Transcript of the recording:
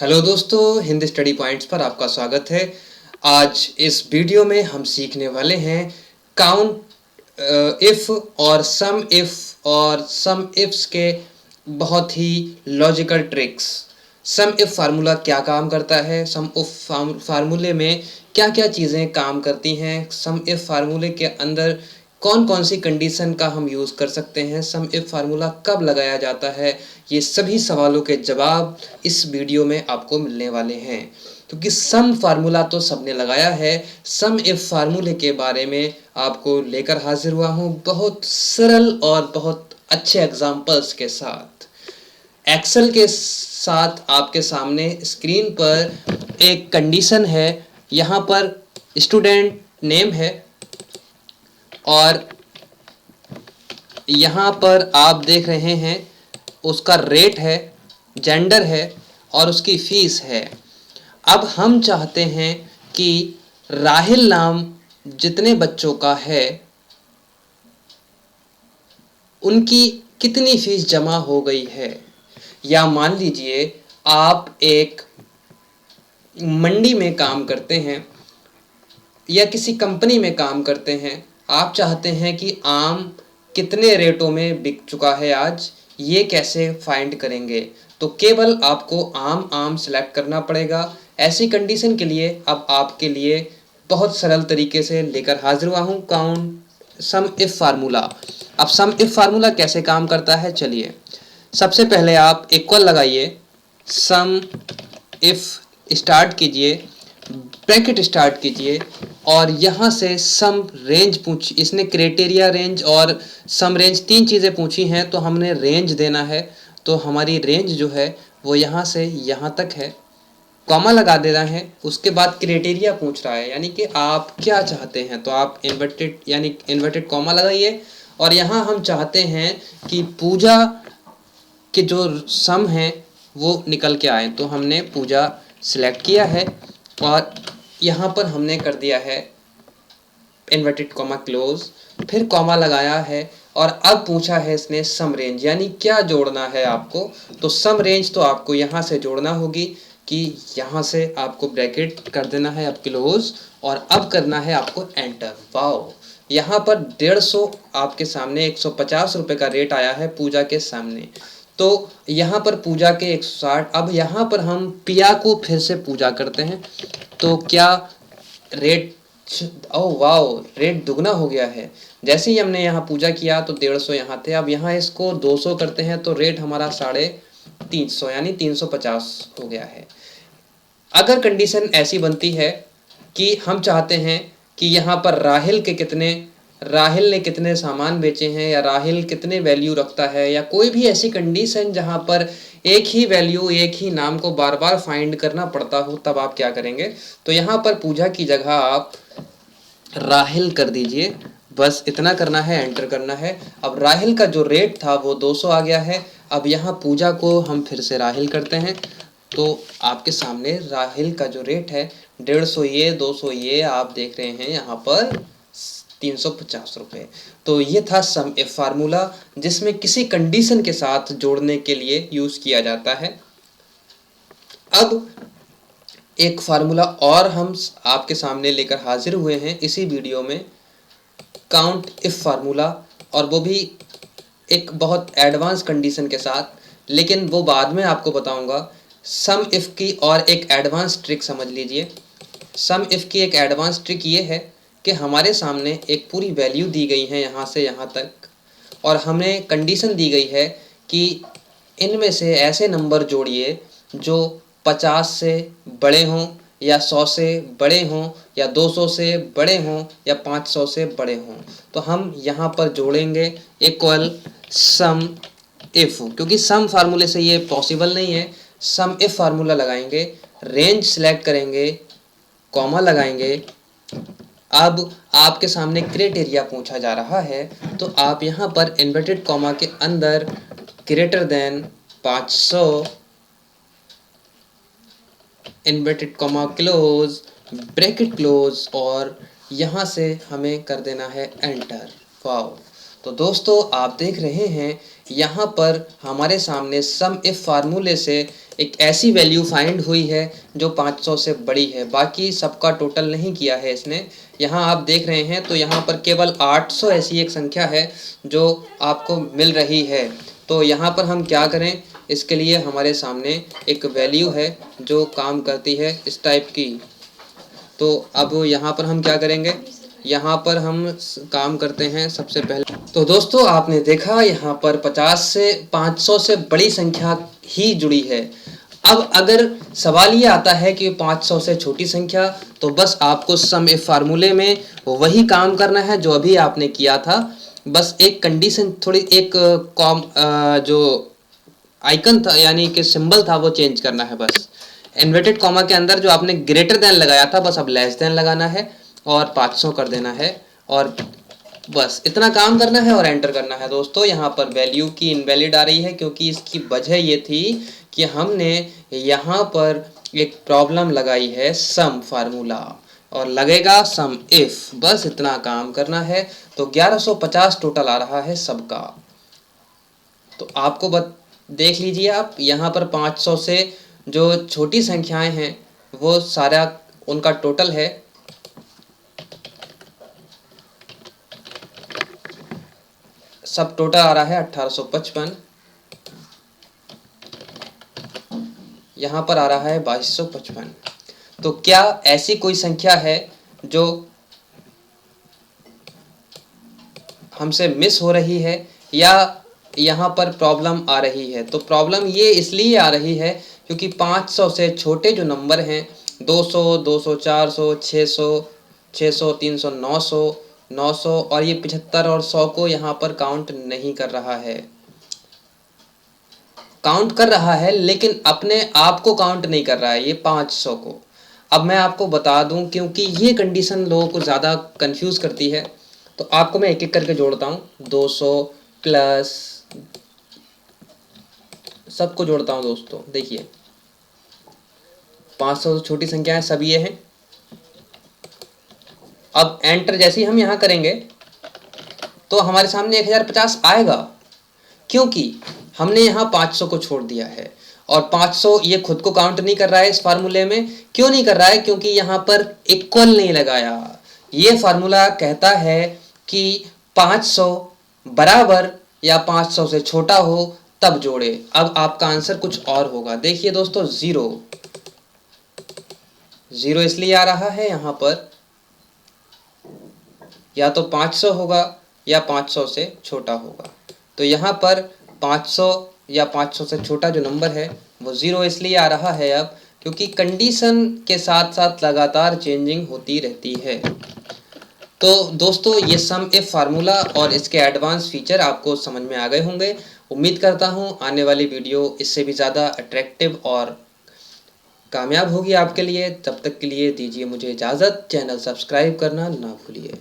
Hello दोस्तों, Hindi study points पर आपका स्वागत है। आज इस वीडियो में हम सीखने वाले हैं काउंट इफ और सम इफ्स के बहुत ही logical tricks. Sum if formula क्या काम करता है, सम इफ फार्मूले में क्या क्या चीज़ें काम करती हैं, सम इफ फार्मूले के अंदर कौन कौन सी कंडीशन का हम यूज़ कर सकते हैं, सम इफ फार्मूला कब लगाया जाता है, ये सभी सवालों के जवाब इस वीडियो में आपको मिलने वाले हैं। क्योंकि सम फार्मूला तो सबने लगाया है, सम इफ फार्मूले के बारे में आपको लेकर हाजिर हुआ हूँ बहुत सरल और बहुत अच्छे एग्जाम्पल्स के साथ। एक्सेल के साथ आपके सामने स्क्रीन पर एक कंडीशन है, यहाँ पर स्टूडेंट नेम है और यहाँ पर आप देख रहे हैं उसका रेट है, जेंडर है और उसकी फीस है। अब हम चाहते हैं कि राहिल नाम जितने बच्चों का है उनकी कितनी फीस जमा हो गई है। या मान लीजिए आप एक मंडी में काम करते हैं या किसी कंपनी में काम करते हैं, आप चाहते हैं कि आम कितने रेटों में बिक चुका है आज, ये कैसे फाइंड करेंगे। तो केवल आपको आम सेलेक्ट करना पड़ेगा। ऐसी कंडीशन के लिए अब आपके लिए बहुत सरल तरीके से लेकर हाजिर हुआ हूँ काउंट सम इफ फार्मूला। अब सम इफ फार्मूला कैसे काम करता है, चलिए सबसे पहले आप इक्वल लगाइए, सम इफ स्टार्ट कीजिए, ब्रैकेट स्टार्ट कीजिए और यहाँ से सम रेंज पूछ, इसने क्राइटेरिया रेंज और सम रेंज तीन चीज़ें पूछी हैं, तो हमने रेंज देना है। तो हमारी रेंज जो है वो यहाँ से यहाँ तक है, कॉमा लगा देना है। उसके बाद क्राइटेरिया पूछ रहा है, यानी कि आप क्या चाहते हैं, तो आप इन्वर्टेड कॉमा लगाइए। और यहाँ हम चाहते हैं कि पूजा के जो सम है वो निकल के आए, तो हमने पूजा सिलेक्ट किया है और यहाँ पर हमने कर दिया है इन्वर्टेड कॉमा क्लोज, फिर कॉमा लगाया है और अब पूछा है इसने सम रेंज, यानी क्या जोड़ना है आपको। तो सम रेंज तो आपको यहाँ से जोड़ना होगी कि यहाँ से आपको ब्रैकेट कर देना है अब क्लोज और अब करना है आपको एंटर। वाओ, यहाँ पर 150 आपके सामने 150 रुपये का रेट आया है पूजा के सामने। तो यहाँ पर पूजा के 160। अब यहाँ पर हम पिया को फिर से पूजा करते हैं, तो क्या रेट, ओह वाओ, रेट दुगना हो गया है। जैसे ही हमने यहाँ पूजा किया तो 150 यहाँ थे, अब यहाँ इसको 200 करते हैं तो रेट हमारा 350 यानी 350 हो गया है। अगर कंडीशन ऐसी बनती है कि हम चाहते हैं कि यहाँ पर राहिल ने कितने सामान बेचे हैं या राहिल कितने वैल्यू रखता है, या कोई भी ऐसी कंडीशन जहाँ पर एक ही वैल्यू एक ही नाम को बार बार फाइंड करना पड़ता हो, तब आप क्या करेंगे। तो यहाँ पर पूजा की जगह आप राहिल कर दीजिए, बस इतना करना है, एंटर करना है। अब राहिल का जो रेट था वो 200 आ गया है। अब यहाँ पूजा को हम फिर से राहिल करते हैं, तो आपके सामने राहिल का जो रेट है 150 ये 200 ये आप देख रहे हैं यहाँ पर 350 रुपये। तो ये था सम इफ फार्मूला, जिसमें किसी कंडीशन के साथ जोड़ने के लिए यूज़ किया जाता है। अब एक फार्मूला और हम आपके सामने लेकर हाजिर हुए हैं इसी वीडियो में, काउंट इफ फार्मूला, और वो भी एक बहुत एडवांस कंडीशन के साथ, लेकिन वो बाद में आपको बताऊंगा। सम इफ की और एक एडवांस ट्रिक समझ लीजिए। सम इफ की एक एडवांस ट्रिक ये है कि हमारे सामने एक पूरी वैल्यू दी गई है यहाँ से यहाँ तक, और हमें कंडीशन दी गई है कि इनमें से ऐसे नंबर जोड़िए जो 50 से बड़े हों या 100 से बड़े हों या 200 से बड़े हों या 500 से बड़े हों। तो हम यहाँ पर जोड़ेंगे इक्वल सम इफ, क्योंकि सम फार्मूले से ये पॉसिबल नहीं है। सम इफ फार्मूला लगाएंगे, रेंज सेलेक्ट करेंगे, कॉमा लगाएंगे। अब आपके सामने क्राइटेरिया पूछा जा रहा है, तो आप यहाँ पर इन्वर्टेड कॉमा के अंदर greater than 500 inverted comma close, bracket close, और यहाँ से हमें कर देना है एंटर। वाओ, तो दोस्तों आप देख रहे हैं यहाँ पर हमारे सामने सम इफ फार्मूले से एक ऐसी वैल्यू फाइंड हुई है जो 500 से बड़ी है, बाकी सबका टोटल नहीं किया है इसने। यहाँ आप देख रहे हैं तो यहाँ पर केवल 800 ऐसी एक संख्या है जो आपको मिल रही है। तो यहाँ पर हम क्या करें, इसके लिए हमारे सामने एक वैल्यू है जो काम करती है इस टाइप की। तो अब यहाँ पर हम क्या करेंगे, यहाँ पर हम काम करते हैं सबसे पहले। तो दोस्तों आपने देखा यहाँ पर 50 से 500 से बड़ी संख्या ही जुड़ी है। अब अगर सवाल ये आता है कि 500 से छोटी संख्या, तो बस आपको सम इफ फार्मूले में वही काम करना है जो अभी आपने किया था। बस एक कंडीशन, थोड़ी एक जो आइकन था यानी कि सिंबल था वो चेंज करना है। बस इन्वर्टेड कॉमा के अंदर जो आपने ग्रेटर देन लगाया था बस अब लेस देन लगाना है और 500 कर देना है और बस इतना काम करना है और एंटर करना है। दोस्तों यहाँ पर वैल्यू की इनवैलिड आ रही है क्योंकि इसकी वजह ये थी कि हमने यहाँ पर एक प्रॉब्लम लगाई है सम फार्मूला और लगेगा सम इफ, बस इतना काम करना है। तो 1150 टोटल आ रहा है सबका। तो आपको देख लीजिए आप यहाँ पर 500 से जो छोटी संख्याएं हैं वो सारा उनका टोटल है। सब टोटल आ रहा है 1855, यहाँ पर आ रहा है 2255। तो क्या ऐसी कोई संख्या है जो हमसे मिस हो रही है या यहाँ पर प्रॉब्लम आ रही है? तो प्रॉब्लम ये इसलिए आ रही है क्योंकि 500 से छोटे जो नंबर हैं 200, 200, 400, 600, 600, 300, 900, 900 और ये 75 और 100 को यहाँ पर काउंट नहीं कर रहा है। काउंट कर रहा है लेकिन अपने आप को काउंट नहीं कर रहा है, ये 500 को। अब मैं आपको बता दूं क्योंकि ये कंडीशन लोगों को ज़्यादा कंफ्यूज करती है, तो आपको मैं एक एक करके जोड़ता हूँ। 200 प्लस सबको जोड़ता हूँ दोस्तों। देखिए 500 से छोटी संख्याएं सब ये हैं। अब एंटर जैसे ही हम यहाँ करेंगे तो हमारे सामने 1050 आएगा क्योंकि हमने यहाँ 500 को छोड़ दिया है और 500 ये खुद को काउंट नहीं कर रहा है इस फार्मूले में। क्यों नहीं कर रहा है? क्योंकि यहाँ पर इक्वल नहीं लगाया। ये फार्मूला कहता है कि 500 बराबर या 500 से छोटा हो तब जोड़े। अब आपका आंसर कुछ और होगा। देखिए दोस्तों जीरो इसलिए आ रहा है यहाँ पर, या तो 500 होगा या 500 से छोटा होगा। तो यहाँ पर 500 या 500 से छोटा जो नंबर है वो 0 इसलिए आ रहा है अब क्योंकि कंडीशन के साथ साथ लगातार चेंजिंग होती रहती है। तो दोस्तों ये सम इफ फार्मूला और इसके एडवांस फीचर आपको समझ में आ गए होंगे। उम्मीद करता हूँ आने वाली वीडियो इससे भी ज़्यादा अट्रैक्टिव और कामयाब होगी आपके लिए। तब तक के लिए दीजिए मुझे इजाज़त। चैनल सब्सक्राइब करना ना भूलिए।